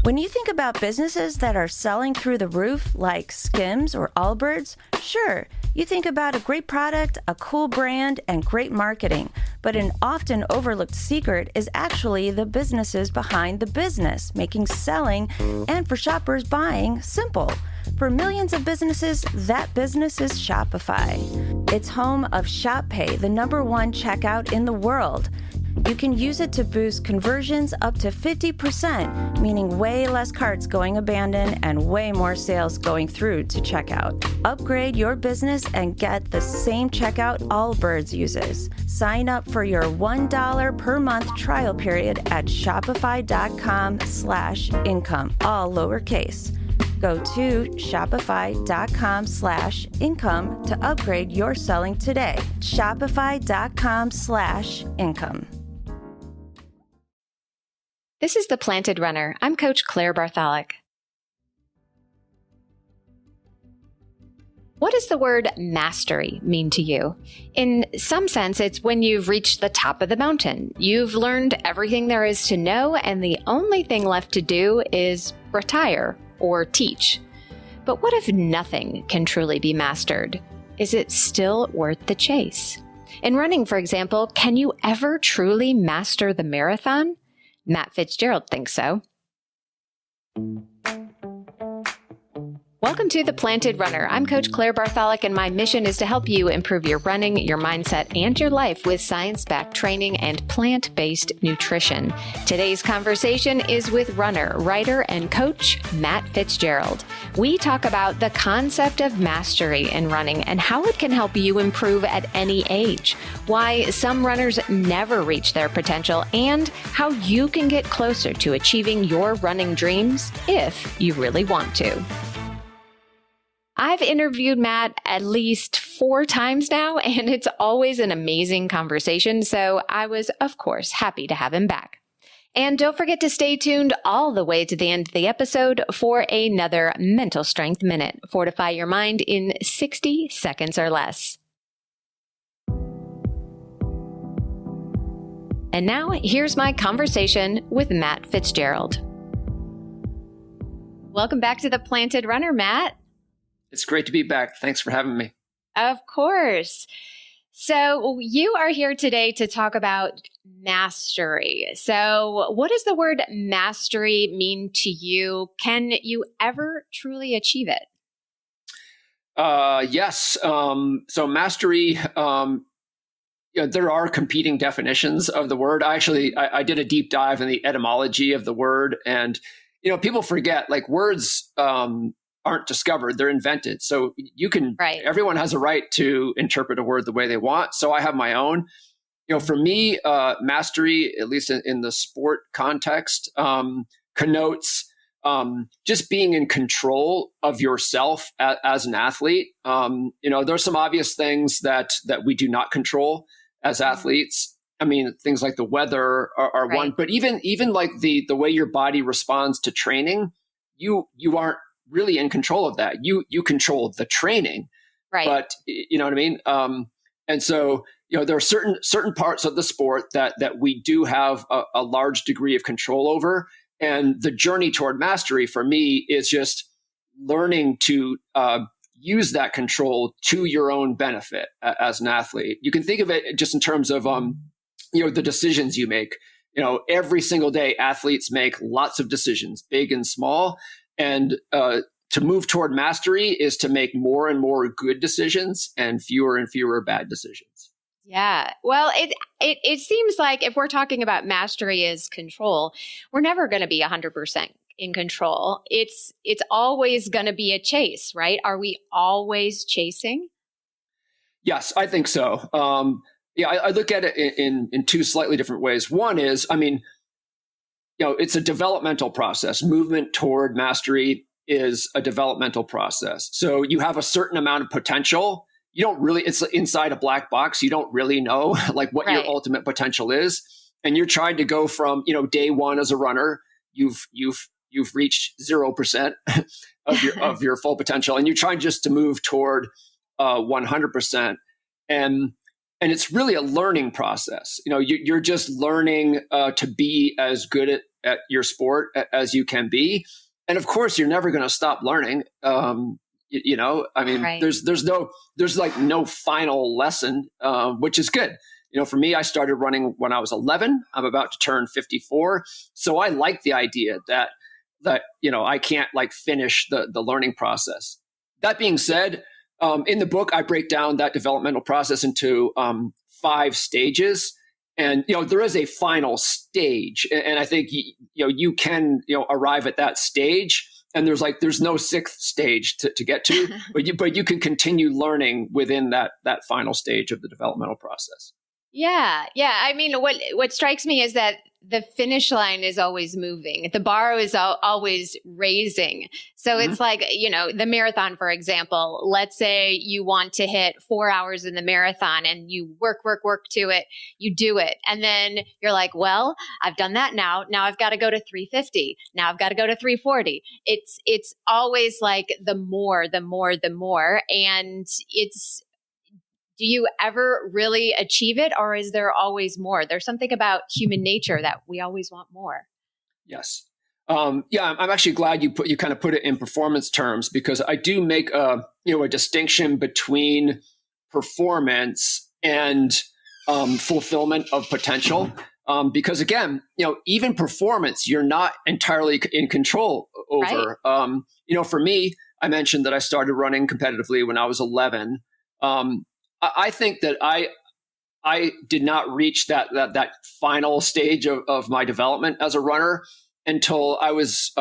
When you think about businesses that are selling through the roof, like Skims or Allbirds, sure, you think about a great product, a cool brand, and great marketing. But an often overlooked secret is actually the businesses behind the business, making selling and for shoppers buying simple. For millions of businesses, that business is Shopify. It's home of Shop Pay, the #1 checkout in the world. You can use it to boost conversions up to 50%, meaning way less carts going abandoned and way more sales going through to checkout. Upgrade your business and get the same checkout Allbirds uses. Sign up for your $1 per month trial period at shopify.com/income, all lowercase. Go to shopify.com/income to upgrade your selling today. Shopify.com/income. This is The Planted Runner. I'm Coach Claire Bartholic. What does the word mastery mean to you? In some sense, it's when you've reached the top of the mountain. You've learned everything there is to know, and the only thing left to do is retire or teach. But what if nothing can truly be mastered? Is it still worth the chase? In running, for example, can you ever truly master the marathon? Matt Fitzgerald thinks so. Welcome to The Planted Runner. I'm Coach Claire Bartholic, and my mission is to help you improve your running, your mindset, and your life with science-backed training and plant-based nutrition. Today's conversation is with runner, writer, and coach Matt Fitzgerald. We talk about the concept of mastery in running and how it can help you improve at any age, why some runners never reach their potential, and how you can get closer to achieving your running dreams if you really want to. I've interviewed Matt at least 4 times now, and it's always an amazing conversation, so I was, of course, happy to have him back. And don't forget to stay tuned all the way to the end of the episode for another Mental Strength Minute. Fortify your mind in 60 seconds or less. And now, here's my conversation with Matt Fitzgerald. Welcome back to The Planted Runner, Matt. It's great to be back. Thanks for having me. Of course. So you are here today to talk about mastery. So what does the word mastery mean to you? Can you ever truly achieve it? Yes. So mastery, there are competing definitions of the word. I did a deep dive in the etymology of the word, and, people forget, like, words, aren't discovered, they're invented. So everyone has a right to interpret a word the way they want. So I have my own. For me, mastery, at least in the sport context, connotes just being in control of yourself as an athlete. There's some obvious things that we do not control as athletes. I mean, things like the weather are right. One, but even like the way your body responds to training, you aren't really in control of that. You control the training, right? But you know what I mean? And so, there are certain parts of the sport that we do have a large degree of control over. And the journey toward mastery for me is just learning to use that control to your own benefit as an athlete. You can think of it just in terms of, the decisions you make. Every single day, athletes make lots of decisions, big and small. And to move toward mastery is to make more and more good decisions and fewer bad decisions. Yeah. Well, it seems like if we're talking about mastery as control, we're never going to be 100% in control. It's always going to be a chase, right? Are we always chasing? Yes, I think so. I look at it in 2 slightly different ways. One is, it's a developmental process. Movement toward mastery is a developmental process. So you have a certain amount of potential. You don't really, it's inside a black box. You don't really know like what your ultimate potential is. And you're trying to go from, day one as a runner, you've reached 0% of your full potential. And you're trying just to move toward 100%. And it's really a learning process. You're just learning to be as good at your sport as you can be. And of course, you're never going to stop learning. I mean, Right. there's like no final lesson, which is good. For me, I started running when I was 11. I'm about to turn 54. So I like the idea that I can't like finish the learning process. That being said, in the book, I break down that developmental process into 5 stages. And, there is a final stage. And I think, you can, arrive at that stage. And there's no 6th stage to get to, but you can continue learning within that final stage of the developmental process. Yeah. Yeah. I mean, what strikes me is that the finish line is always moving. The bar is always raising. So it's like, the marathon, for example, let's say you want to hit 4 hours in the marathon and you work to it, you do it. And then you're like, well, I've done that now. Now I've got to go to 350. Now I've got to go to 340. It's always like the more. And do you ever really achieve it, or is there always more? There's something about human nature that we always want more. Yes. I'm actually glad you kind of put it in performance terms, because I do make a distinction between performance and fulfillment of potential. Because again, even performance, you're not entirely in control over. Right. For me, I mentioned that I started running competitively when I was 11. I think that I did not reach that final stage of my development as a runner until I was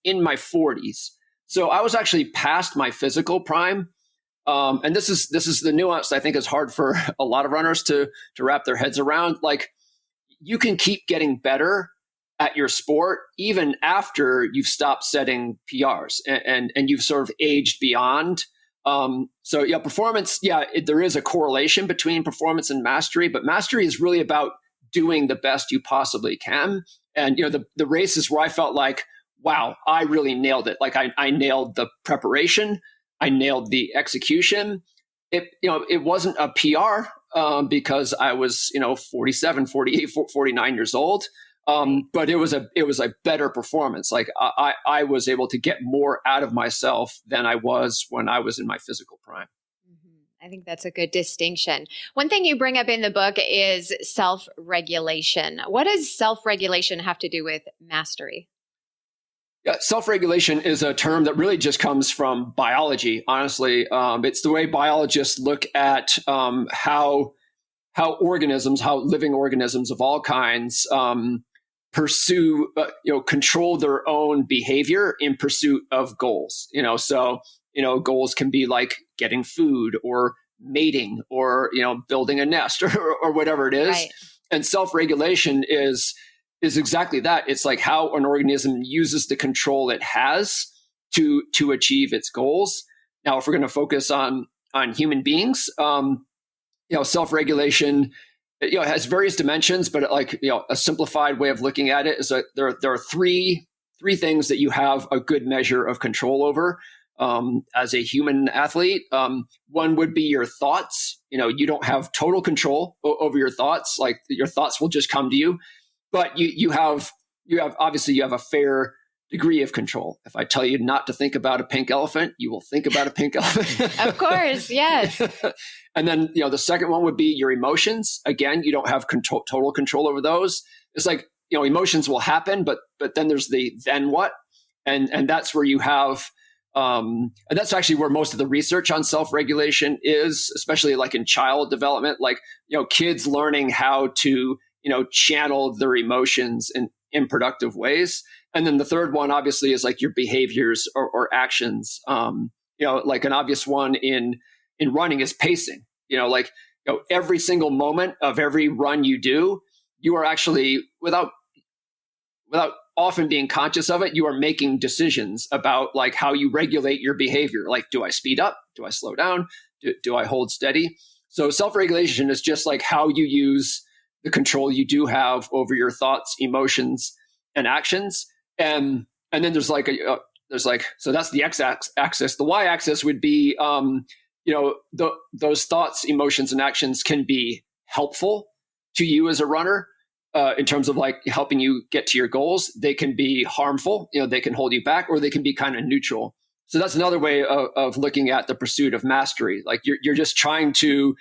in my 40s. So I was actually past my physical prime. And this is the nuance I think is hard for a lot of runners to wrap their heads around. Like, you can keep getting better at your sport even after you've stopped setting PRs and you've sort of aged beyond. Performance, there is a correlation between performance and mastery, but mastery is really about doing the best you possibly can. And, the races where I felt like, wow, I really nailed it. Like I nailed the preparation. I nailed the execution. It wasn't a PR because I was, 47, 48, 49 years old. But it was a better performance. Like I was able to get more out of myself than I was when I was in my physical prime. Mm-hmm. I think that's a good distinction. One thing you bring up in the book is self-regulation. What does self-regulation have to do with mastery? Yeah, self-regulation is a term that really just comes from biology. Honestly, it's the way biologists look at how living organisms of all kinds pursue, control their own behavior in pursuit of goals. Goals can be like getting food or mating or, building a nest or whatever it is. Right. And self-regulation is exactly that. It's like how an organism uses the control it has to achieve its goals. Now, if we're going to focus on human beings, self-regulation, has various dimensions, but a simplified way of looking at it is that there are three things that you have a good measure of control over as a human athlete. One would be your thoughts. You don't have total control over your thoughts. Like, your thoughts will just come to you, but you have a fair degree of control. If I tell you not to think about a pink elephant, you will think about a pink elephant. Of course, yes. And then, the second one would be your emotions. Again, you don't have total control over those. It's like, emotions will happen, but then there's the then what? And that's where you have, and that's actually where most of the research on self-regulation is, especially like in child development, like, kids learning how to, channel their emotions in productive ways. And then the third one, obviously, is like your behaviors or actions. Like an obvious one in running is pacing. Every single moment of every run you do, you are actually, without often being conscious of it, you are making decisions about like how you regulate your behavior. Like, do I speed up? Do I slow down? Do I hold steady? So self-regulation is just like how you use the control you do have over your thoughts, emotions, and actions. And then there's so that's the x-axis. The y-axis would be, those thoughts, emotions, and actions can be helpful to you as a runner. in terms of like helping you get to your goals. They can be harmful, they can hold you back, or they can be kind of neutral. So that's another way of looking at the pursuit of mastery. Like you're just trying to,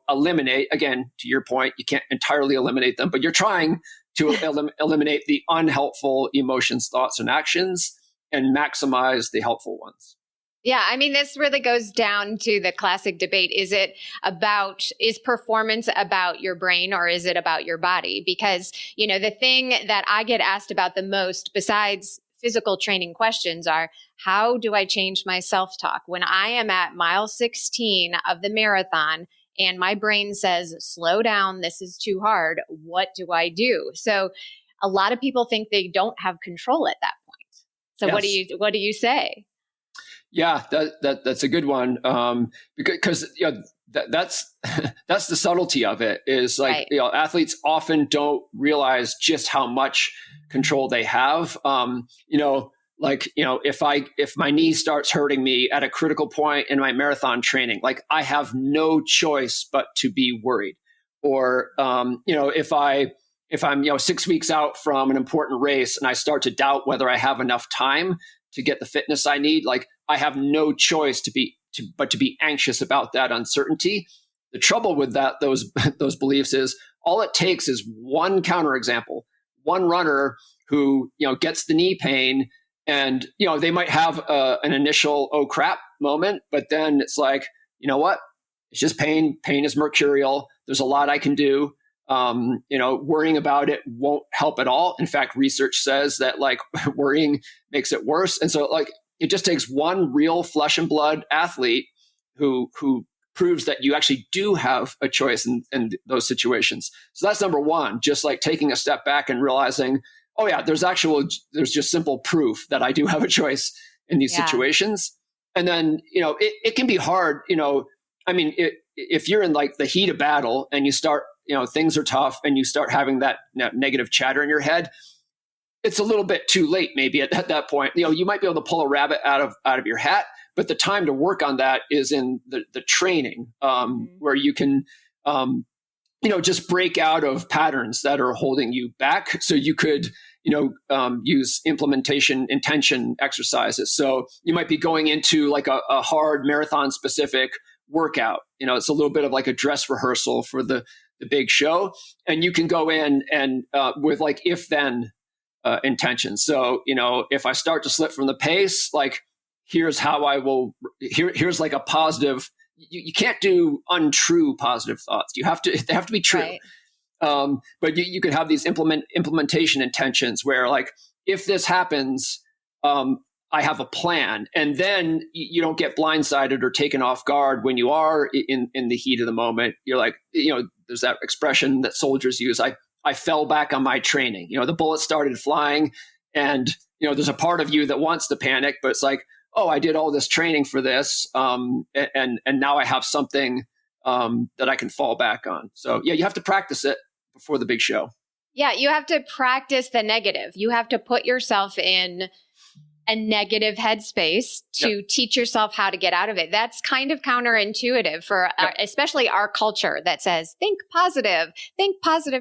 eliminate, again, to your point, you can't entirely eliminate them, but you're trying to eliminate the unhelpful emotions, thoughts, and actions and maximize the helpful ones. Yeah, I mean, this really goes down to the classic debate. Is performance about your brain or is it about your body? Because, the thing that I get asked about the most besides physical training questions are, how do I change my self-talk? When I am at mile 16 of the marathon and my brain says, slow down, this is too hard, what do I do? So a lot of people think they don't have control at that point. So yes. What do you say? Yeah, that's a good one. Because that's the subtlety of it is like, right. Athletes often don't realize just how much control they have. If my knee starts hurting me at a critical point in my marathon training, like I have no choice but to be worried. Or, if I'm 6 weeks out from an important race and I start to doubt whether I have enough time to get the fitness I need, like I have no choice but to be anxious about that uncertainty. The trouble with those beliefs is all it takes is one counterexample, one runner who, gets the knee pain and, they might have an initial, oh crap moment, but then it's like, you know what? It's just pain. Pain is mercurial. There's a lot I can do. Worrying about it won't help at all. In fact, research says that like worrying makes it worse. And so like, it just takes one real flesh and blood athlete who proves that you actually do have a choice in those situations. So that's number one, just like taking a step back and realizing, oh yeah, there's just simple proof that I do have a choice in these situations. And then, it can be hard, if you're in like the heat of battle and you start, things are tough and you start having that negative chatter in your head, it's a little bit too late maybe at that point. You might be able to pull a rabbit out of your hat, but the time to work on that is in the training, where you can, just break out of patterns that are holding you back. So you could, use implementation intention exercises. So you might be going into like a hard marathon specific workout. It's a little bit of like a dress rehearsal for the big show. And you can go in and with like if then intention. So, if I start to slip from the pace, like here's how I will, here's like a positive, you can't do untrue positive thoughts. They have to be true. Right. But you could have these implementation intentions where like, if this happens, I have a plan, and then you don't get blindsided or taken off guard when you are in the heat of the moment. You're like, there's that expression that soldiers use. I fell back on my training. The bullets started flying, and there's a part of you that wants to panic, but it's like, oh, I did all this training for this, and now I have something that I can fall back on. So yeah, you have to practice it before the big show. Yeah, you have to practice the negative. You have to put yourself in a negative headspace to teach yourself how to get out of it. That's kind of counterintuitive for especially our culture that says, think positive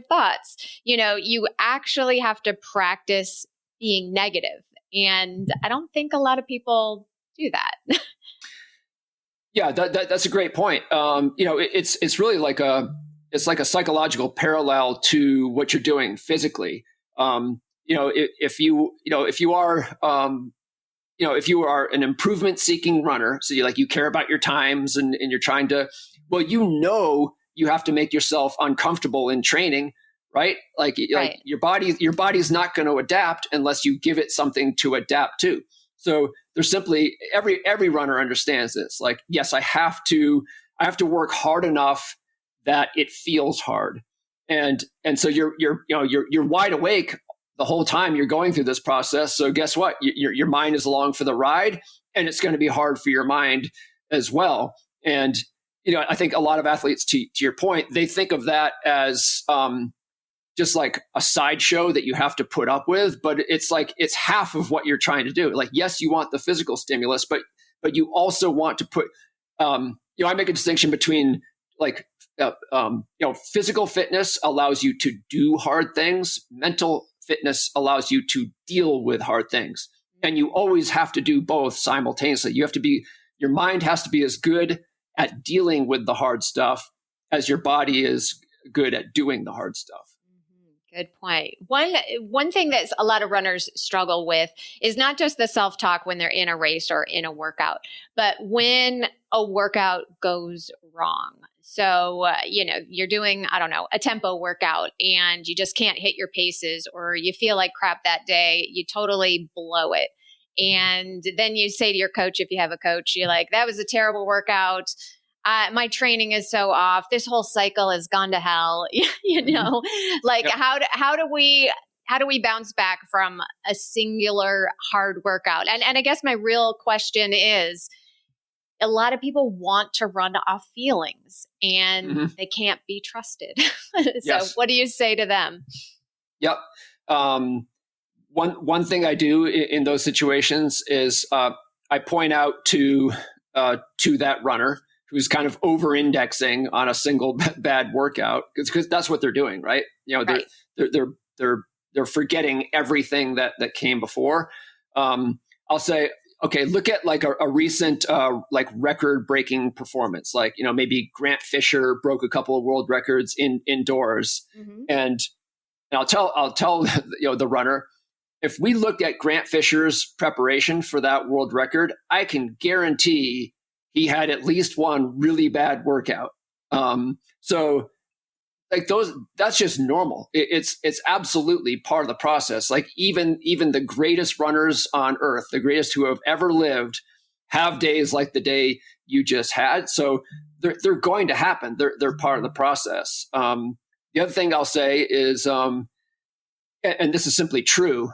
thoughts. You actually have to practice being negative. And I don't think a lot of people do that. Yeah, that's a great point. It's really like a psychological parallel to what you're doing physically. If you are an improvement seeking runner, so you care about your times and you're trying to, you have to make yourself uncomfortable in training, right? Like your body's not going to adapt unless you give it something to adapt to. So there's simply every runner understands this. Like, yes, I have to work hard enough that it feels hard. And so you're wide awake the whole time you're going through this process. So guess what? Your mind is along for the ride, and it's going to be hard for your mind as well. And, I think a lot of athletes, to your point, they think of that as just like a sideshow that you have to put up with, but it's half of what you're trying to do. Like, yes, you want the physical stimulus, but you also want to put, I make a distinction between like physical fitness allows you to do hard things. Mental fitness allows you to deal with hard things. And you always have to do both simultaneously. Your mind has to be as good at dealing with the hard stuff as your body is good at doing the hard stuff. Good point. One thing that a lot of runners struggle with is not just the self-talk when they're in a race or in a workout, but when a workout goes wrong. So, you're doing, I don't know, a tempo workout and you just can't hit your paces, or you feel like crap that day, you totally blow it. And then you say to your coach, if you have a coach, you're like, that was a terrible workout. My training is so off. This whole cycle has gone to hell. Like Yep. how do we bounce back from a singular hard workout? And I guess my real question is, a lot of people want to run off feelings and they can't be trusted. So Yes. what do you say to them? Yep. One thing I do in those situations is I point out to that runner who's kind of over-indexing on a single bad workout, because that's what they're doing, right? Right. They're forgetting everything that came before. I'll say, okay, look at like a recent like record-breaking performance, like maybe Grant Fisher broke a couple of world records indoors, and I'll tell the runner, if we look at Grant Fisher's preparation for that world record, I can guarantee he had at least one really bad workout. So like that's just normal. It's absolutely part of the process. Like even the greatest runners on earth, the greatest who have ever lived, have days like the day you just had. So they're going to happen. They're part of the process. The other thing I'll say is, and this is simply true,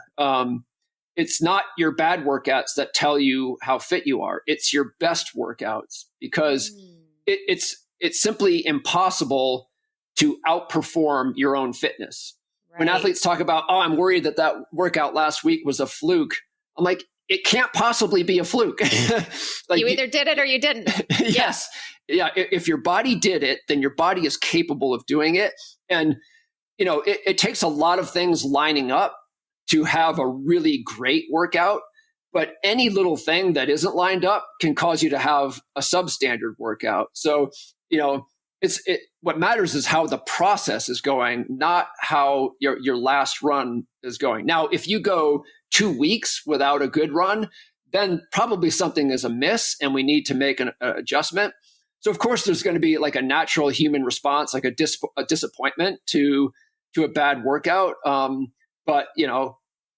it's not your bad workouts that tell you how fit you are. It's your best workouts, because it's simply impossible to outperform your own fitness. Right. When athletes talk about, oh, I'm worried that workout last week was a fluke, I'm like, it can't possibly be a fluke. Like, you either did it or you didn't. Yes. Yeah. If your body did it, then your body is capable of doing it. And, it takes a lot of things lining up to have a really great workout, but any little thing that isn't lined up can cause you to have a substandard workout. So, what matters is how the process is going, not how your last run is going. Now, if you go 2 weeks without a good run, then probably something is amiss and we need to make an adjustment. So of course there's going to be like a natural human response, like a disappointment to a bad workout. But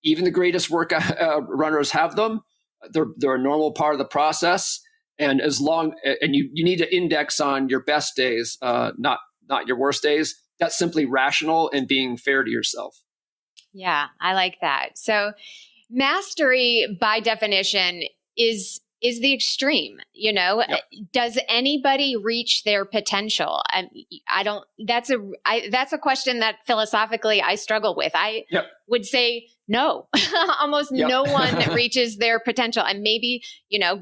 even the greatest workout runners have them. They're a normal part of the process. And you need to index on your best days, not your worst days. That's simply rational and being fair to yourself. Yeah, I like that. So mastery by definition is the extreme, Yep. Does anybody reach their potential? That's a question that philosophically I struggle with. I would say no, almost no one reaches their potential. And maybe,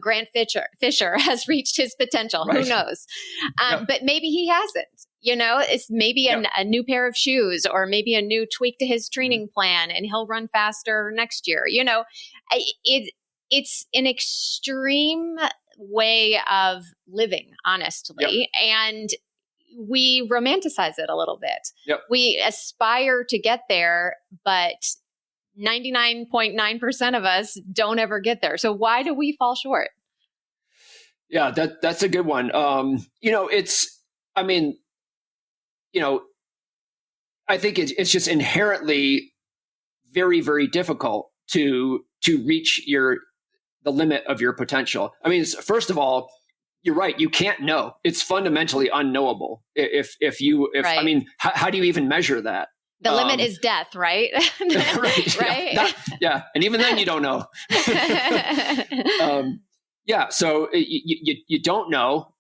Grant Fisher has reached his potential. Right. Who knows? But maybe he hasn't. It's maybe a new pair of shoes, or maybe a new tweak to his training plan, and he'll run faster next year. It's an extreme way of living, honestly. Yep. And we romanticize it a little bit. Yep. We aspire to get there, but 99.9% of us don't ever get there. So why do we fall short? Yeah, that's a good one. I think it's just inherently very, very difficult to reach the limit of your potential. I mean, first of all, you're right. You can't know. It's fundamentally unknowable. Right. I mean, how do you even measure that? The limit is death, right? Right. Yeah. And even then you don't know. So you don't know.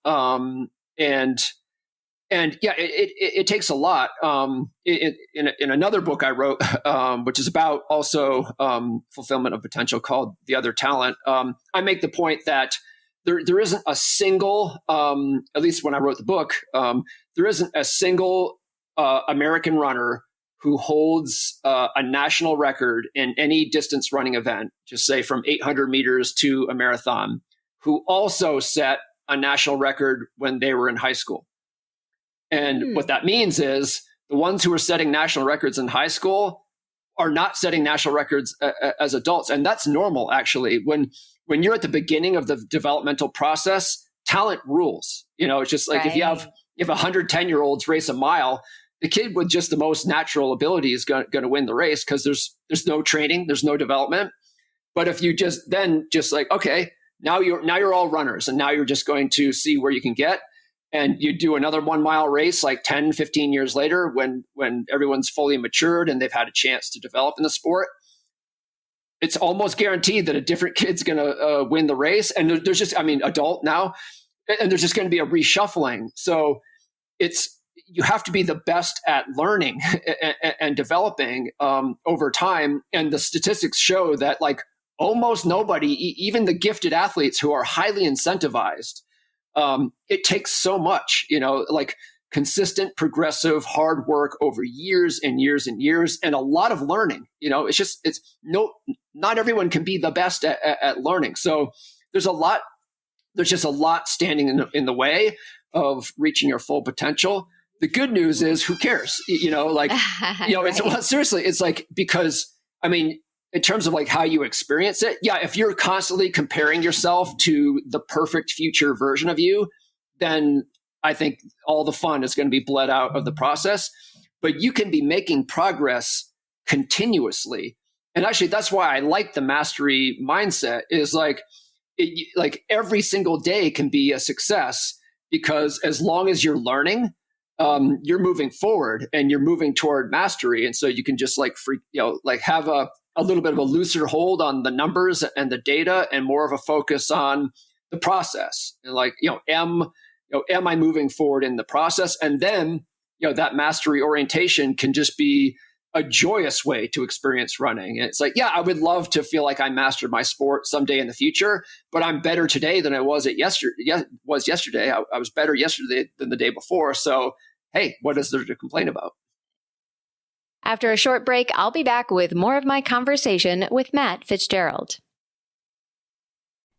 And it takes a lot. In another book I wrote, which is about also fulfillment of potential, called The Other Talent, I make the point that there isn't a single, at least when I wrote the book, there isn't a single American runner who holds a national record in any distance running event, just say from 800 meters to a marathon, who also set a national record when they were in high school. And what that means is the ones who are setting national records in high school are not setting national records as adults. And that's normal, actually. When you're at the beginning of the developmental process, talent rules. It's just like if you have 110-year-olds race a mile, the kid with just the most natural ability is going to win the race because there's no training, there's no development. But if you just like, okay, now you're all runners, and now you're just going to see where you can get, and you do another 1 mile race like 10, 15 years later when everyone's fully matured and they've had a chance to develop in the sport, it's almost guaranteed that a different kid's going to win the race. And there's just, adult now, and there's just going to be a reshuffling. So you have to be the best at learning and developing over time. And the statistics show that like almost nobody, even the gifted athletes who are highly incentivized, it takes so much, like consistent, progressive, hard work over years and years and years, and a lot of learning. Not everyone can be the best at learning. So there's just a lot standing in the way of reaching your full potential. The good news is, who cares? Right. Seriously, it's like, because, in terms of like how you experience it, if you're constantly comparing yourself to the perfect future version of you, then I think all the fun is going to be bled out of the process. But you can be making progress continuously. And actually, that's why I like the mastery mindset, is like every single day can be a success, because as long as you're learning, you're moving forward and you're moving toward mastery. And so you can just have a little bit of a looser hold on the numbers and the data, and more of a focus on the process. And am I moving forward in the process? And then, that mastery orientation can just be a joyous way to experience running. And it's like, I would love to feel like I mastered my sport someday in the future, but I'm better today than I was yesterday. I was better yesterday than the day before. So, hey, what is there to complain about? After a short break, I'll be back with more of my conversation with Matt Fitzgerald.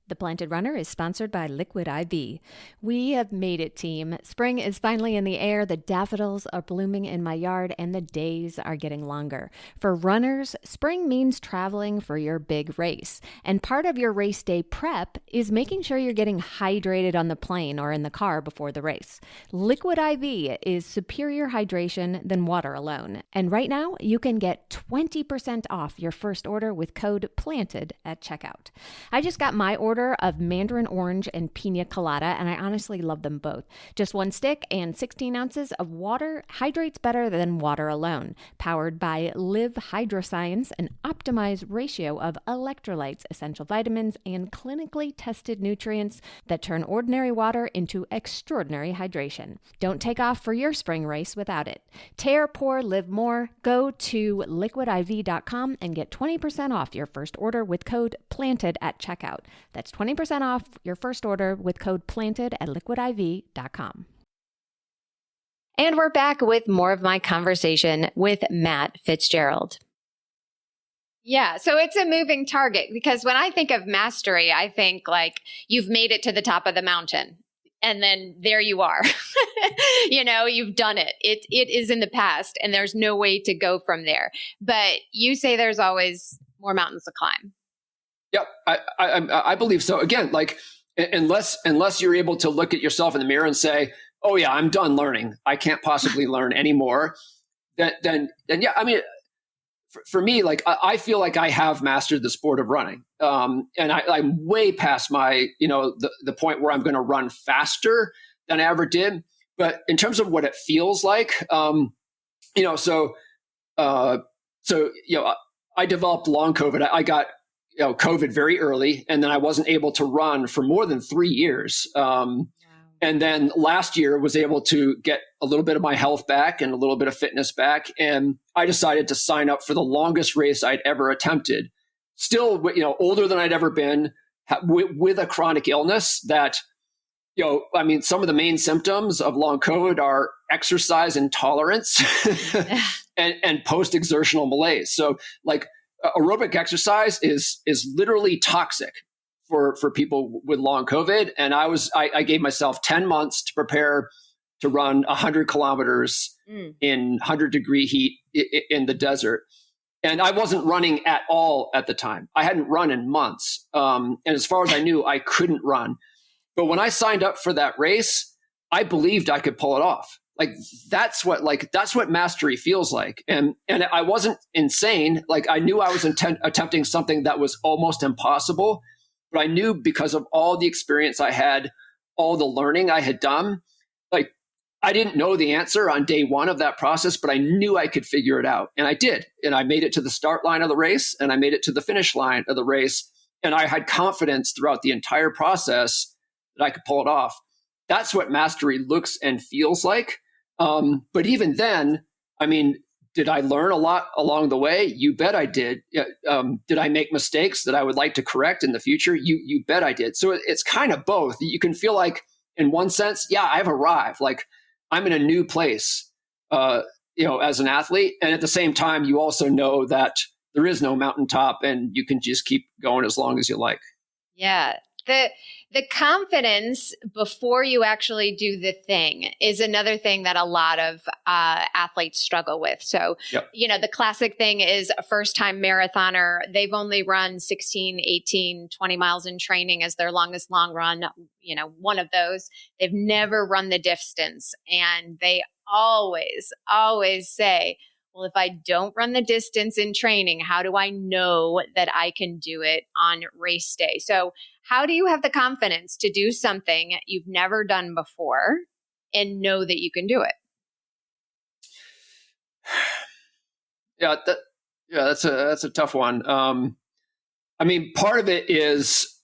The Planted Runner is sponsored by Liquid IV. We have made it, team. Spring is finally in the air, the daffodils are blooming in my yard, and the days are getting longer. For runners, spring means traveling for your big race. And part of your race day prep is making sure you're getting hydrated on the plane or in the car before the race. Liquid IV is superior hydration than water alone. And right now, you can get 20% off your first order with code PLANTED at checkout. I just got my order of mandarin orange and pina colada, and I honestly love them both. Just 1 stick and 16 ounces of water hydrates better than water alone. Powered by Live Hydroscience, an optimized ratio of electrolytes, essential vitamins, and clinically tested nutrients that turn ordinary water into extraordinary hydration. Don't take off for your spring race without it. Tear, pour, live more. Go to liquidiv.com and get 20% off your first order with code PLANTED at checkout. That's 20% off your first order with code PLANTED at liquidiv.com. And we're back with more of my conversation with Matt Fitzgerald. Yeah, so it's a moving target, because when I think of mastery, I think like you've made it to the top of the mountain and then there you are. You've done it. It is in the past and there's no way to go from there. But you say there's always more mountains to climb. Yep, I believe so. Again, like unless you're able to look at yourself in the mirror and say, "Oh yeah, I'm done learning. I can't possibly learn anymore." Then for me, like I feel like I have mastered the sport of running, and I'm way past my the point where I'm going to run faster than I ever did. But in terms of what it feels like, I developed long COVID. I got COVID very early, and then I wasn't able to run for more than 3 years. And then last year was able to get a little bit of my health back and a little bit of fitness back. And I decided to sign up for the longest race I'd ever attempted. Still, older than I'd ever been, with a chronic illness that, I mean, some of the main symptoms of long COVID are exercise intolerance and post-exertional malaise. So like aerobic exercise is literally toxic for people with long COVID. And I gave myself 10 months to prepare to run 100 kilometers in 100-degree heat in the desert. And I wasn't running at all at the time. I hadn't run in months. And as far as I knew, I couldn't run. But when I signed up for that race, I believed I could pull it off. That's what mastery feels like. And I wasn't insane. Like I knew I was attempting something that was almost impossible, but I knew because of all the experience I had, all the learning I had done, like I didn't know the answer on day one of that process, but I knew I could figure it out. And I did. And I made it to the start line of the race and I made it to the finish line of the race. And I had confidence throughout the entire process that I could pull it off. That's what mastery looks and feels like. But even then, I mean, did I learn a lot along the way? You bet I did. Did I make mistakes that I would like to correct in the future? You bet I did. So it's kind of both. You can feel like in one sense, yeah, I've arrived. Like I'm in a new place, as an athlete. And at the same time, you also know that there is no mountaintop and you can just keep going as long as you like. Yeah. The confidence before you actually do the thing is another thing that a lot of athletes struggle with. So, yep. The classic thing is a first-time marathoner. They've only run 16, 18, 20 miles in training as their longest long run, one of those. They've never run the distance. And they always say, well, if I don't run the distance in training, how do I know that I can do it on race day? So how do you have the confidence to do something you've never done before and know that you can do it? Yeah, that's a tough one. I mean, part of it is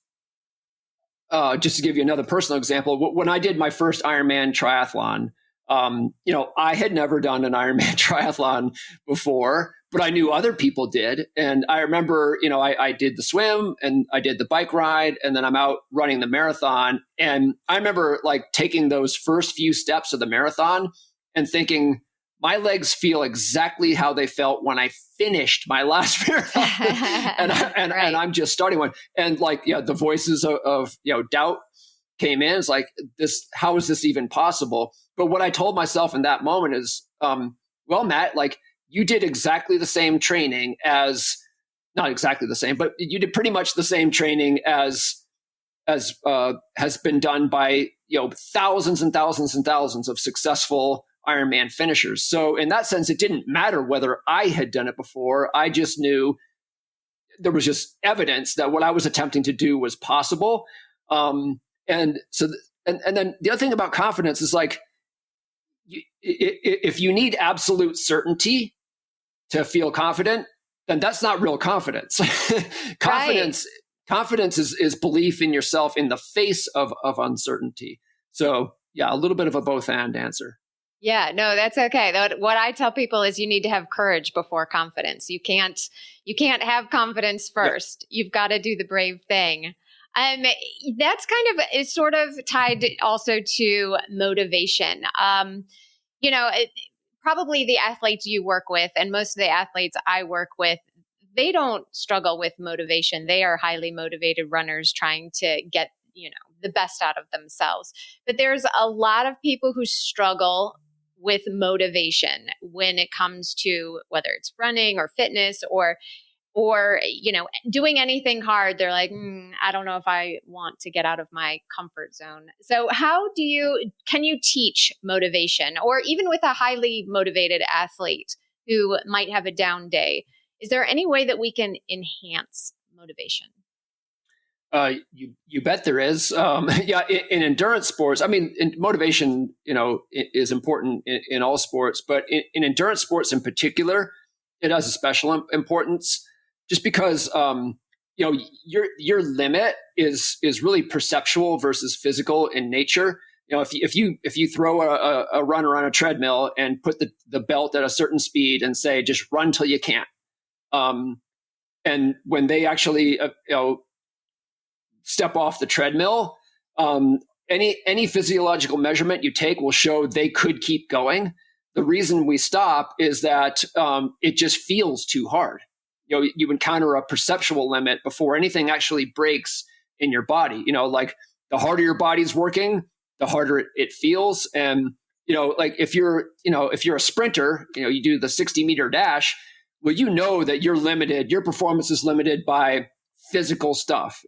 just to give you another personal example. When I did my first Ironman triathlon, I had never done an Ironman triathlon before, but I knew other people did. And I remember, I did the swim and I did the bike ride and then I'm out running the marathon. And I remember like taking those first few steps of the marathon and thinking, my legs feel exactly how they felt when I finished my last marathon. and I'm just starting one. And like, the voices of doubt came in. It's like how is this even possible? But what I told myself in that moment is, well, Matt, like you did exactly the same training not exactly the same, but you did pretty much the same training as has been done by, thousands and thousands and thousands of successful Ironman finishers. So in that sense, it didn't matter whether I had done it before. I just knew there was just evidence that what I was attempting to do was possible. And then the other thing about confidence is like, if you need absolute certainty to feel confident, then that's not real confidence. Confidence is belief in yourself in the face of uncertainty. So yeah, a little bit of a both and answer. Yeah, no, that's okay. What I tell people is you need to have courage before confidence. You can't have confidence first. Yep. You've got to do the brave thing. That's is sort of tied also to motivation. Probably the athletes you work with and most of the athletes I work with, they don't struggle with motivation. They are highly motivated runners trying to get, the best out of themselves. But there's a lot of people who struggle with motivation when it comes to whether it's running or fitness or doing anything hard. They're like, I don't know if I want to get out of my comfort zone. So can you teach motivation, or even with a highly motivated athlete who might have a down day? Is there any way that we can enhance motivation? You bet there is. In endurance sports, I mean, motivation, is important in all sports, but in endurance sports in particular, it has a special importance just because, your limit is really perceptual versus physical in nature. If you throw a runner on a treadmill and put the belt at a certain speed and say, just run till you can't. And when they actually, step off the treadmill, any physiological measurement you take will show they could keep going. The reason we stop is that it just feels too hard. You encounter a perceptual limit before anything actually breaks in your body. Like the harder your body's working, the harder it feels. And like if you're a sprinter, you do the 60-meter dash. Well, that you're limited. Your performance is limited by physical stuff.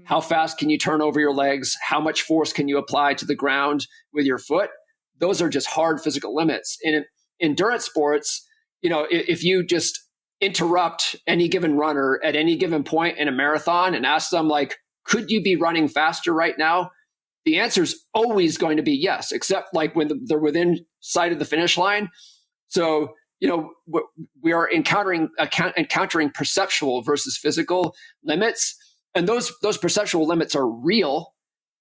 How fast can you turn over your legs? How much force can you apply to the ground with your foot? Those are just hard physical limits. In endurance sports, if you just interrupt any given runner at any given point in a marathon and ask them, like, could you be running faster right now? The answer is always going to be yes, except like when they're within sight of the finish line. So, we are encountering perceptual versus physical limits. And those perceptual limits are real,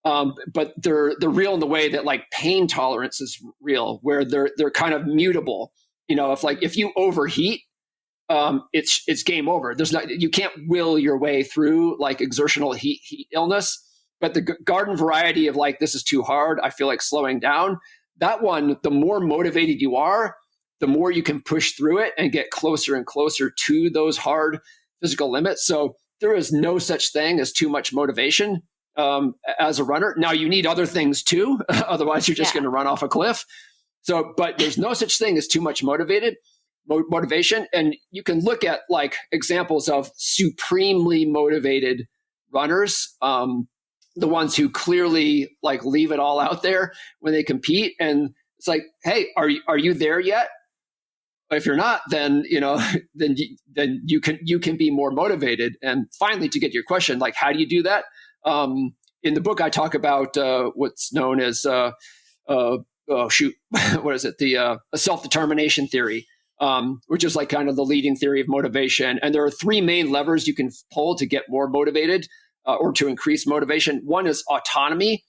but they're real in the way that like pain tolerance is real, where they're kind of mutable. If you overheat, it's game over. You can't will your way through like exertional heat illness. But the garden variety of like, this is too hard, I feel like slowing down, that one, the more motivated you are, the more you can push through it and get closer and closer to those hard physical limits. So there is no such thing as too much motivation as a runner. Now you need other things too, otherwise you're just going to run off a cliff. So, but there's no such thing as too much motivation. And you can look at like examples of supremely motivated runners, the ones who clearly like leave it all out there when they compete. And it's like, hey, are you there yet? If you're not, then then you can be more motivated. And finally, to get your question, like, how do you do that? In the book, I talk about what's known as what is it? The self-determination theory, which is like kind of the leading theory of motivation. And there are three main levers you can pull to get more motivated or to increase motivation. One is autonomy.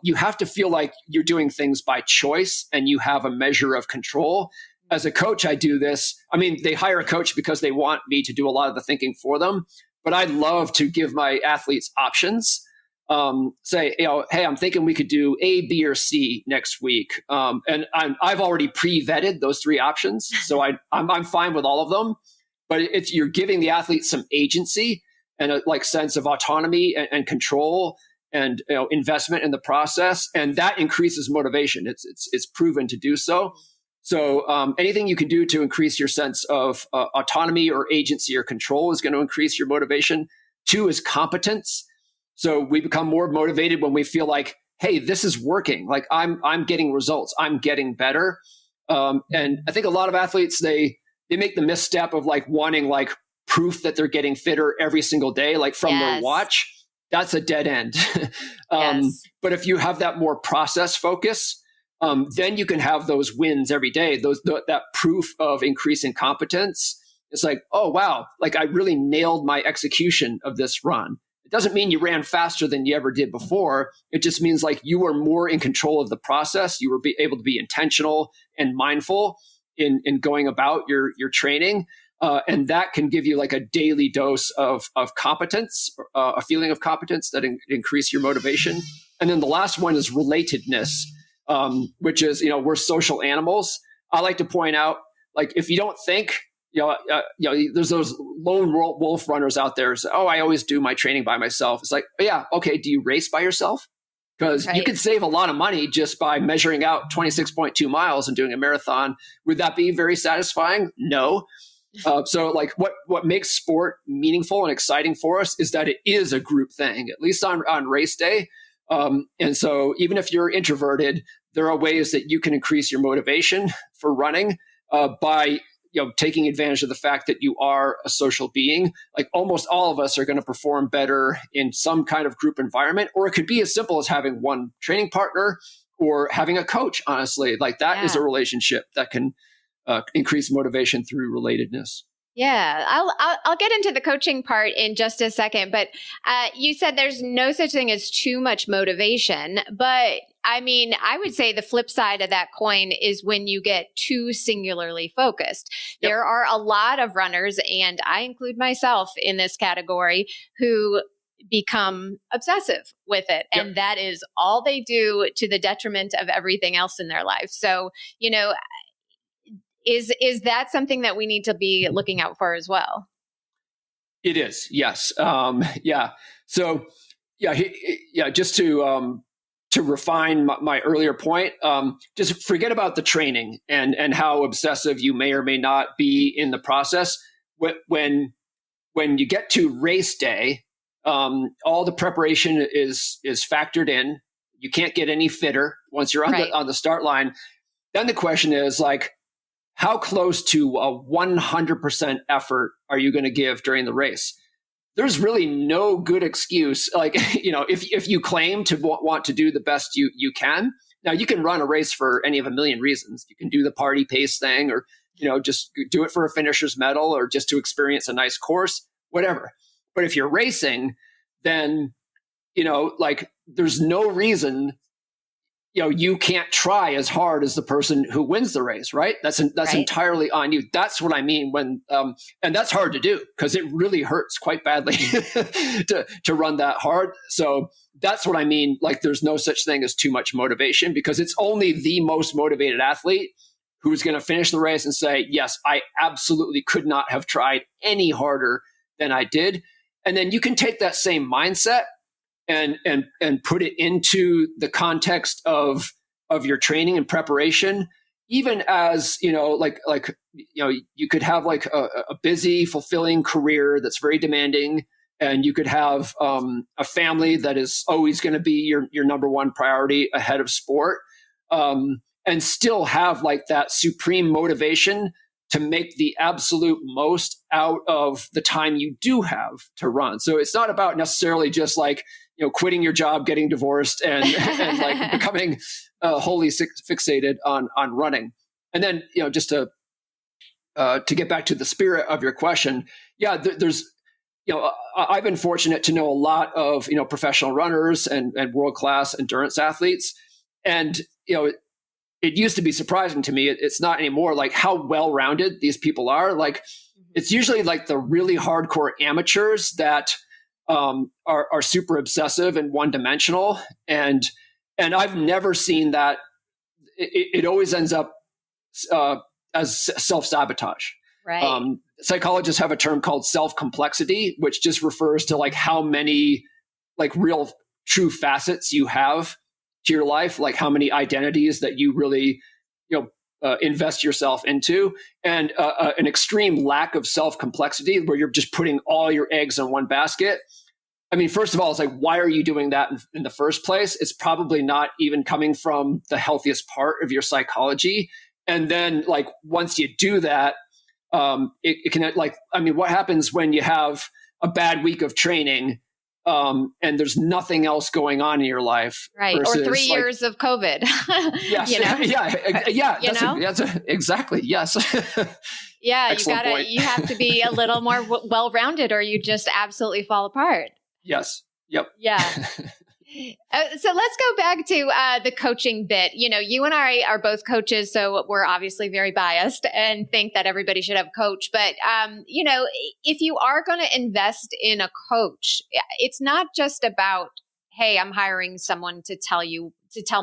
You have to feel like you're doing things by choice and you have a measure of control. As a coach, I do this. I mean, they hire a coach because they want me to do a lot of the thinking for them. But I love to give my athletes options. Say, hey, I'm thinking we could do A, B, or C next week. And I've already pre-vetted those three options. So I'm fine with all of them. But you're giving the athlete some agency and a like sense of autonomy and control and investment in the process. And that increases motivation. It's proven to do so. So anything you can do to increase your sense of autonomy or agency or control is going to increase your motivation. Two is competence. So we become more motivated when we feel like, hey, this is working. Like I'm getting results. I'm getting better. And I think a lot of athletes, they make the misstep of like wanting like proof that they're getting fitter every single day, like from their watch. That's a dead end. But if you have that more process focus, then you can have those wins every day, that proof of increasing competence. It's like, oh, wow, like I really nailed my execution of this run. It doesn't mean you ran faster than you ever did before. It just means like you were more in control of the process. You were able to be intentional and mindful in going about your training. And that can give you like a daily dose of competence, a feeling of competence that increase your motivation. And then the last one is relatedness. Which is, we're social animals. I like to point out, like, if you don't think, there's those lone wolf runners out there. So, I always do my training by myself. It's like, yeah, okay. Do you race by yourself? Because you could save a lot of money just by measuring out 26.2 miles and doing a marathon. Would that be very satisfying? No. So like what makes sport meaningful and exciting for us is that it is a group thing, at least on race day. And so even if you're introverted, there are ways that you can increase your motivation for running by taking advantage of the fact that you are a social being. Like almost all of us are going to perform better in some kind of group environment, or it could be as simple as having one training partner or having a coach. Honestly, like that is a relationship that can increase motivation through relatedness. Yeah, I'll get into the coaching part in just a second, but you said there's no such thing as too much motivation. But I mean, I would say the flip side of that coin is when you get too singularly focused. Yep. There are a lot of runners, and I include myself in this category, who become obsessive with it. Yep. And that is all they do, to the detriment of everything else in their life. So, is that something that we need to be looking out for as well? It is. Yes. Yeah. So just to refine my earlier point, just forget about the training and how obsessive you may or may not be in the process. When you get to race day, all the preparation is factored in. You can't get any fitter once you're on the start line. Then the question is like, how close to a 100% effort are you going to give during the race? There's really no good excuse. Like, if you claim to want to do the best you can, now you can run a race for any of a million reasons. You can do the party pace thing, or, just do it for a finisher's medal, or just to experience a nice course, whatever. But if you're racing, then, there's no reason, you can't try as hard as the person who wins the race, right? That's right. Entirely on you. That's what I mean when, and that's hard to do because it really hurts quite badly to run that hard. So that's what I mean. Like, there's no such thing as too much motivation, because it's only the most motivated athlete who's going to finish the race and say, yes, I absolutely could not have tried any harder than I did. And then you can take that same mindset and put it into the context of your training and preparation, even as, you could have like a busy, fulfilling career that's very demanding. And you could have a family that is always going to be your number one priority ahead of sport, and still have like that supreme motivation to make the absolute most out of the time you do have to run. So it's not about necessarily just like, quitting your job, getting divorced, and like becoming wholly fixated on running. And then, just to get back to the spirit of your question, there's, I've been fortunate to know a lot of, professional runners and world-class endurance athletes. And, it used to be surprising to me. It's not anymore, like how well-rounded these people are. Like, it's usually like the really hardcore amateurs that are super obsessive and one-dimensional. And I've never seen that. It always ends up as self-sabotage. Right. Psychologists have a term called self-complexity, which just refers to like how many like real true facets you have to your life, like how many identities that you really, invest yourself into, and an extreme lack of self-complexity where you're just putting all your eggs in one basket. I mean, first of all, it's like, why are you doing that in the first place? It's probably not even coming from the healthiest part of your psychology. And then like, once you do that, it can like, I mean, what happens when you have a bad week of training, and there's nothing else going on in your life, right? Or 3 years of COVID. Yes, that's exactly, yes. Yeah, Excellent you have to be a little more well-rounded, or you just absolutely fall apart. Yes. Yep. Yeah. So let's go back to the coaching bit. You and I are both coaches, so we're obviously very biased and think that everybody should have a coach. But, if you are going to invest in a coach, it's not just about, hey, I'm hiring someone to tell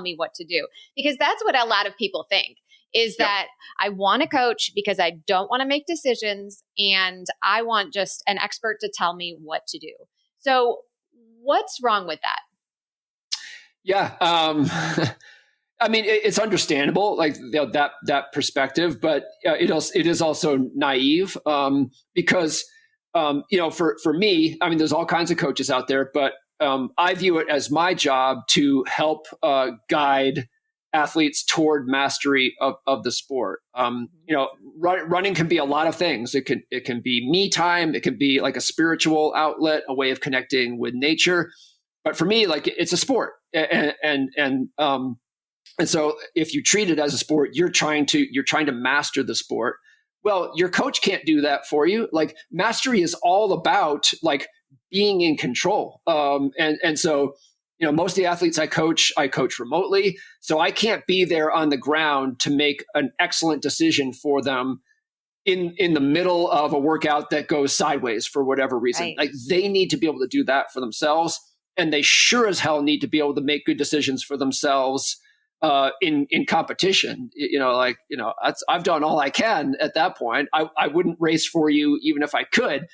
me what to do, because that's what a lot of people think is that I want a coach because I don't want to make decisions and I want just an expert to tell me what to do. So what's wrong with that? Yeah. I mean, it's understandable, like that perspective, but it is also naive, because, for me, I mean, there's all kinds of coaches out there, but I view it as my job to help guide athletes toward mastery of the sport. Running can be a lot of things. It can be me time. It can be like a spiritual outlet, a way of connecting with nature. But for me, like, it's a sport, and so if you treat it as a sport, you're trying to master the sport. Well, your coach can't do that for you. Like, mastery is all about like being in control. And so, most of the athletes I coach remotely, so I can't be there on the ground to make an excellent decision for them in the middle of a workout that goes sideways for whatever reason. Right. Like they need to be able to do that for themselves, and they sure as hell need to be able to make good decisions for themselves in competition. I've done all I can at that point. I wouldn't race for you even if I could.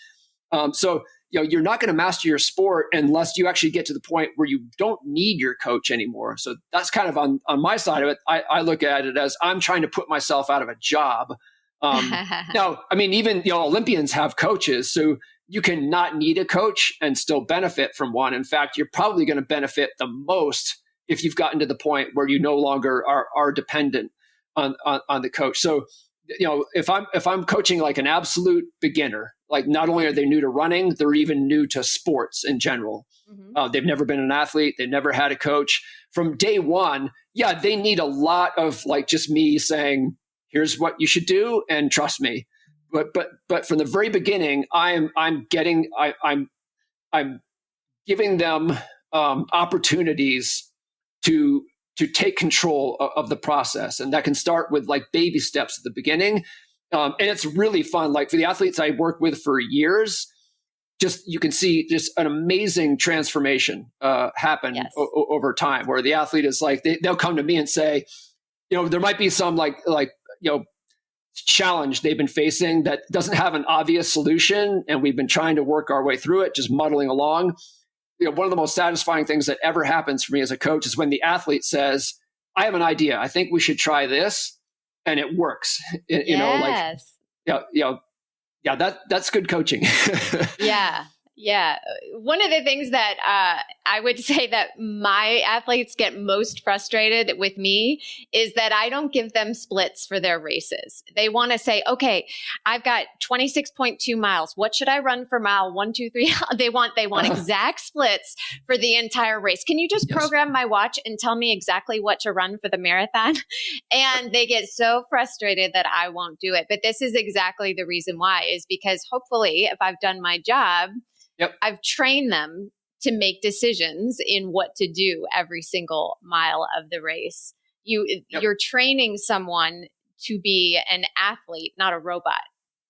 So you're not going to master your sport unless you actually get to the point where you don't need your coach anymore. So that's kind of on my side of it. I look at it as I'm trying to put myself out of a job. Now, I mean, even Olympians have coaches, so you can not need a coach and still benefit from one. In fact, you're probably going to benefit the most if you've gotten to the point where you no longer are dependent on the coach. So, if I'm coaching like an absolute beginner, like not only are they new to running, they're even new to sports in general. Mm-hmm. They've never been an athlete. They've never had a coach. From day one, they need a lot of like just me saying, here's what you should do, and trust me. But from the very beginning, I'm giving them opportunities to take control of the process, and that can start with like baby steps at the beginning, and it's really fun. Like for the athletes I work with for years, you can see just an amazing transformation happen over time, where the athlete is like they'll come to me and say, there might be some challenge they've been facing that doesn't have an obvious solution, and we've been trying to work our way through it, just muddling along. One of the most satisfying things that ever happens for me as a coach is when the athlete says, I have an idea. I think we should try this, and it works. That's good coaching. Yeah. One of the things that I would say that my athletes get most frustrated with me is that I don't give them splits for their races. They want to say, okay, I've got 26.2 miles. What should I run for mile 1, 2, 3? They want exact splits for the entire race. Can you just program my watch and tell me exactly what to run for the marathon? And they get so frustrated that I won't do it. But this is exactly the reason why, is because hopefully if I've done my job, I've trained them to make decisions in what to do every single mile of the race. You're training someone to be an athlete, not a robot,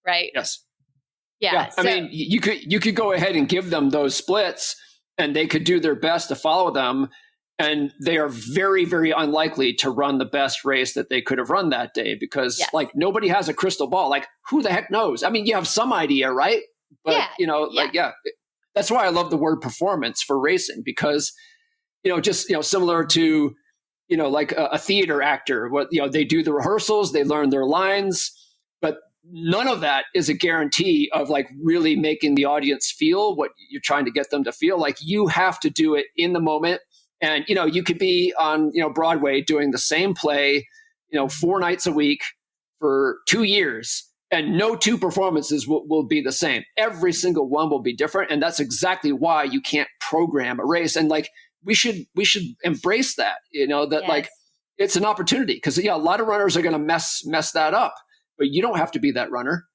right? Yes. Yeah. I mean, you could go ahead and give them those splits, and they could do their best to follow them, and they are very, very unlikely to run the best race that they could have run that day, because like nobody has a crystal ball. Like, who the heck knows? I mean, you have some idea, right? But that's why I love the word performance for racing, because similar to like a theater actor, they do the rehearsals, they learn their lines, but none of that is a guarantee of like really making the audience feel what you're trying to get them to feel. Like, you have to do it in the moment. And you could be on Broadway doing the same play 4 nights a week for 2 years, and no two performances will be the same. Every single one will be different. And that's exactly why you can't program a race. And like, we should embrace that, like it's an opportunity, because a lot of runners are going to mess that up, but you don't have to be that runner.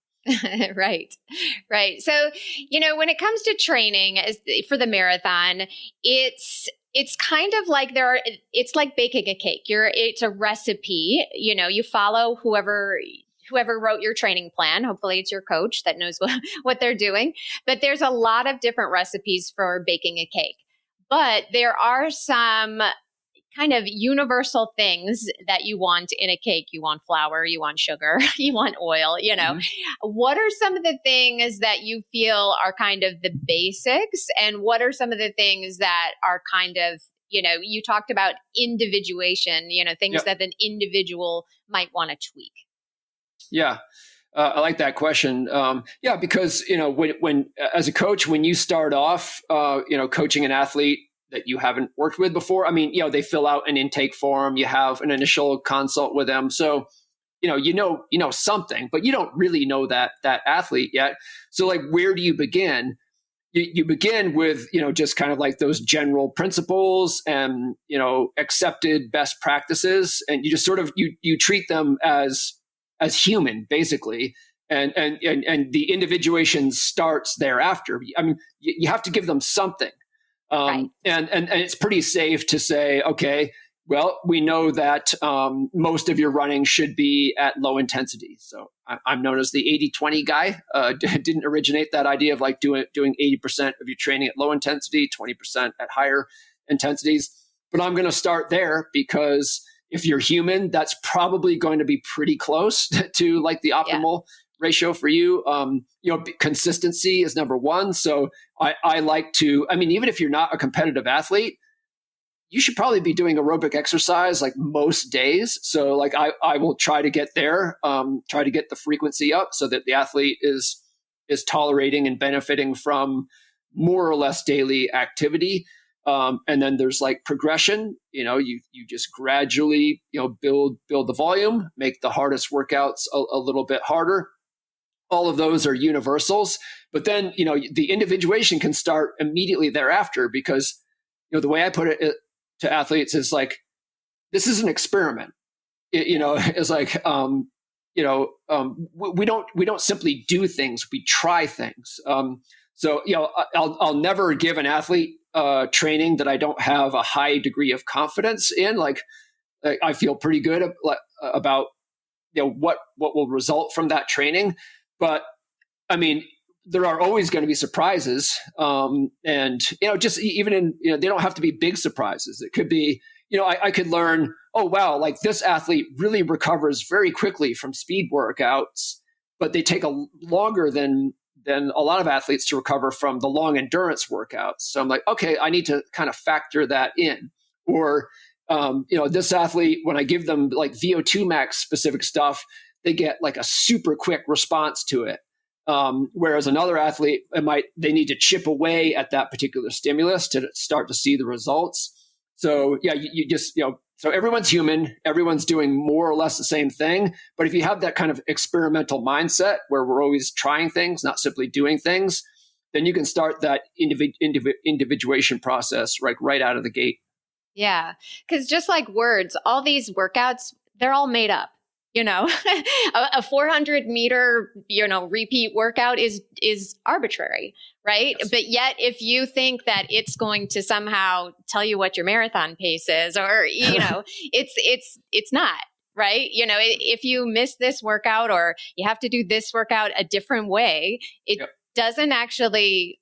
Right. So, when it comes to training for the marathon, it's kind of like it's like baking a cake. It's a recipe, you follow whoever wrote your training plan. Hopefully it's your coach that knows what they're doing. But there's a lot of different recipes for baking a cake. But there are some kind of universal things that you want in a cake. You want flour, you want sugar, you want oil, Mm-hmm. What are some of the things that you feel are kind of the basics? And what are some of the things that are kind of, you talked about individuation, things that an individual might want to tweak? Yeah. I like that question. Because, when as a coach, when you start off, coaching an athlete that you haven't worked with before, I mean, they fill out an intake form, you have an initial consult with them. So, you know something, but you don't really know that athlete yet. So like, where do you begin? You begin with, just kind of like those general principles and, accepted best practices. And you just sort of, you treat them as human, basically, and the individuation starts thereafter. I mean, you have to give them something, right. And it's pretty safe to say, okay, Well, we know that most of your running should be at low intensity. So I'm known as the 80-20 guy. Didn't originate that idea of like doing 80% of your training at low intensity, 20% at higher intensities. But I'm going to start there because if you're human, that's probably going to be pretty close to like the optimal ratio for you. Consistency is number one. So I like to, I mean, even if you're not a competitive athlete, you should probably be doing aerobic exercise like most days. So like I will try to get there, try to get the frequency up so that the athlete is tolerating and benefiting from more or less daily activity. And then there's like progression, you just gradually, build the volume, make the hardest workouts a little bit harder. All of those are universals, but then, the individuation can start immediately thereafter because, the way I put it to athletes is like, this is an experiment. It's like, we don't simply do things, we try things. So, I'll never give an athlete training that I don't have a high degree of confidence in. Like I feel pretty good about, what will result from that training. But I mean, there are always going to be surprises. And, just even in, they don't have to be big surprises. It could be, I could learn, oh, wow, like this athlete really recovers very quickly from speed workouts, but they take longer than a lot of athletes to recover from the long endurance workouts. So I'm like, okay, I need to kind of factor that in. Or, this athlete, when I give them like VO2 max specific stuff, they get like a super quick response to it. Whereas another athlete, they need to chip away at that particular stimulus to start to see the results. So yeah, you just, so everyone's human, everyone's doing more or less the same thing. But if you have that kind of experimental mindset where we're always trying things, not simply doing things, then you can start that individuation process right out of the gate. Yeah. Because just like words, all these workouts, they're all made up. A 400 meter, repeat workout is arbitrary, right? Yes. But yet if you think that it's going to somehow tell you what your marathon pace is, or, it's not, right? If you miss this workout or you have to do this workout a different way, it doesn't actually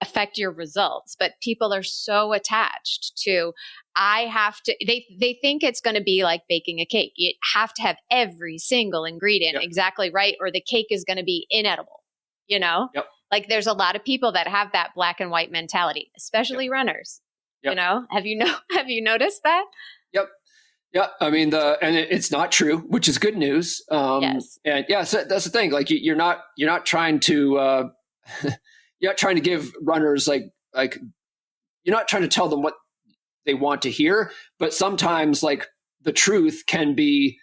affect your results. But people are so attached to, they think it's going to be like baking a cake. You have to have every single ingredient exactly right, or the cake is going to be inedible, Like there's a lot of people that have that black and white mentality, especially runners, have you noticed that? Yep. Yeah. I mean, it's not true, which is good news. Yes. And so that's the thing. Like you're not trying to, you're not trying to give runners like you're not trying to tell them what they want to hear, but sometimes like the truth can be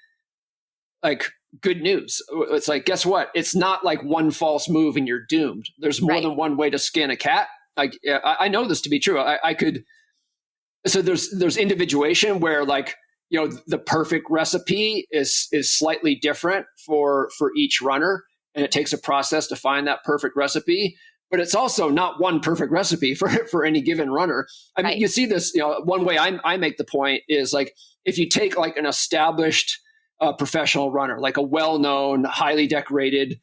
like good news. It's like, guess what? It's not like one false move and you're doomed. There's more than one way to skin a cat. Like I know this to be true. I could. So there's individuation where like, the perfect recipe is slightly different for each runner. And it takes a process to find that perfect recipe. But it's also not one perfect recipe for any given runner. I mean, you see this, one way I make the point is like, if you take like an established professional runner, like a well-known, highly decorated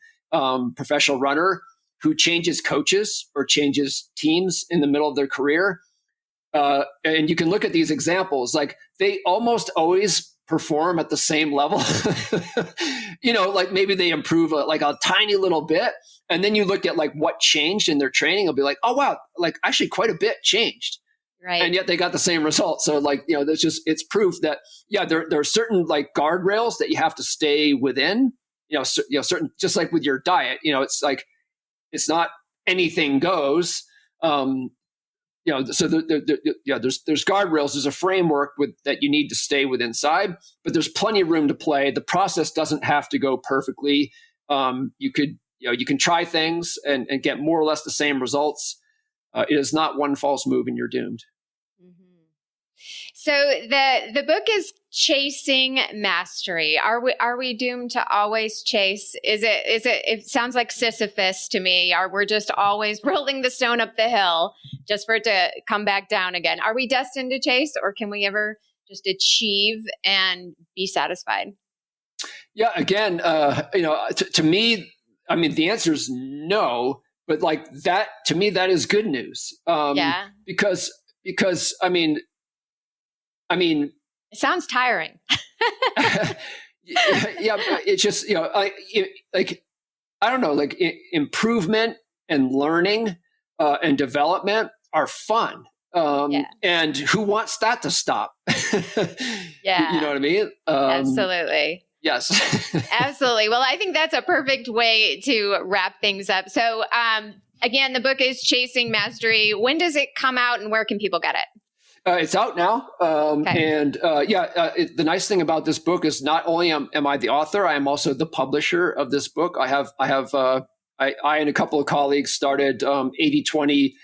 professional runner who changes coaches or changes teams in the middle of their career, and you can look at these examples, like they almost always perform at the same level. Like maybe they improve like a tiny little bit. And then you look at like what changed in their training, it'll be like, oh, wow, like actually quite a bit changed. Right. And yet they got the same results. So like, it's proof that, there are certain like guardrails that you have to stay within, certain, just like with your diet, it's like, it's not anything goes. So there's guardrails, there's a framework that you need to stay within inside, but there's plenty of room to play. The process doesn't have to go perfectly. You can try things and get more or less the same results. It is not one false move and you're doomed. Mm-hmm. So the book is Chasing Mastery. Are we doomed to always chase? It sounds like Sisyphus to me. We're just always rolling the stone up the hill just for it to come back down again. Are we destined to chase, or can we ever just achieve and be satisfied? Yeah, again, to me, I mean, the answer is no, but like that, to me, that is good news. Because I mean, it sounds tiring. Yeah, it's just, I don't know, like improvement and learning and development are fun. And who wants that to stop? Yeah. You know what I mean? Absolutely. Yes. Absolutely. Well, I think that's a perfect way to wrap things up. So, again, the book is Chasing Mastery. When does it come out and where can people get it? It's out now. And the nice thing about this book is not only am I the author, I am also the publisher of this book. I and a couple of colleagues started 80/20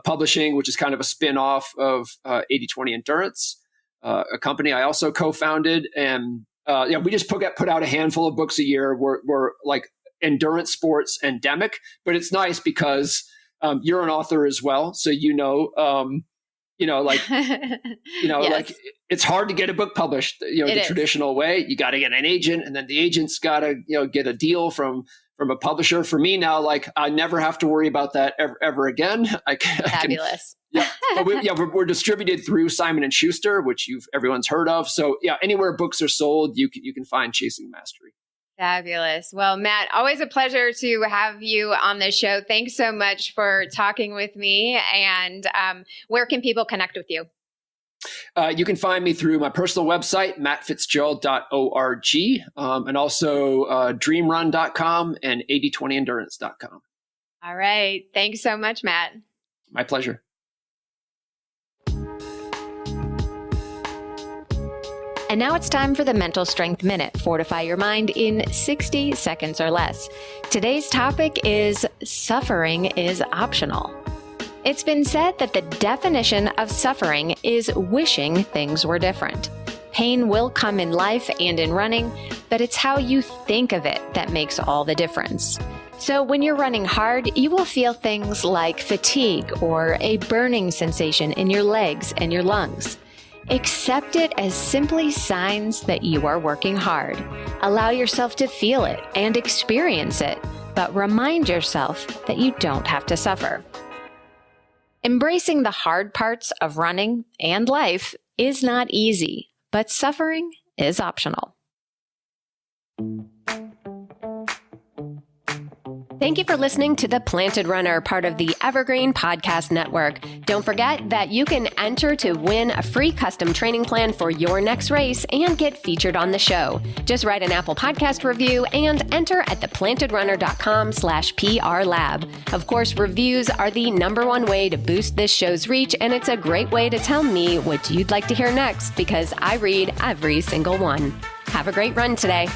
Publishing, which is kind of a spin-off of 80/20 Endurance, a company I also co-founded. And we just put out a handful of books a year. We're like endurance sports endemic, but it's nice because you're an author as well. So like it's hard to get a book published, the traditional way. You got to get an agent, and then the agent's got to, get a deal from a publisher. For me now, like I never have to worry about that ever again. Fabulous. But we're distributed through Simon & Schuster, which everyone's heard of. So anywhere books are sold, you can find Chasing Mastery. Fabulous. Well, Matt, always a pleasure to have you on the show. Thanks so much for talking with me. And where can people connect with you? You can find me through my personal website, mattfitzgerald.org, and also dreamrun.com and 8020endurance.com. All right. Thanks so much, Matt. My pleasure. And now it's time for the Mental Strength Minute. Fortify your mind in 60 seconds or less. Today's topic is suffering is optional. It's been said that the definition of suffering is wishing things were different. Pain will come in life and in running, but it's how you think of it that makes all the difference. So when you're running hard, you will feel things like fatigue or a burning sensation in your legs and your lungs. Accept it as simply signs that you are working hard. Allow yourself to feel it and experience it, but remind yourself that you don't have to suffer. Embracing the hard parts of running and life is not easy, but suffering is optional. Thank you for listening to The Planted Runner, part of the Evergreen Podcast Network. Don't forget that you can enter to win a free custom training plan for your next race and get featured on the show. Just write an Apple Podcast review and enter at theplantedrunner.com/PRLab. Of course, reviews are the #1 way to boost this show's reach, and it's a great way to tell me what you'd like to hear next because I read every single one. Have a great run today.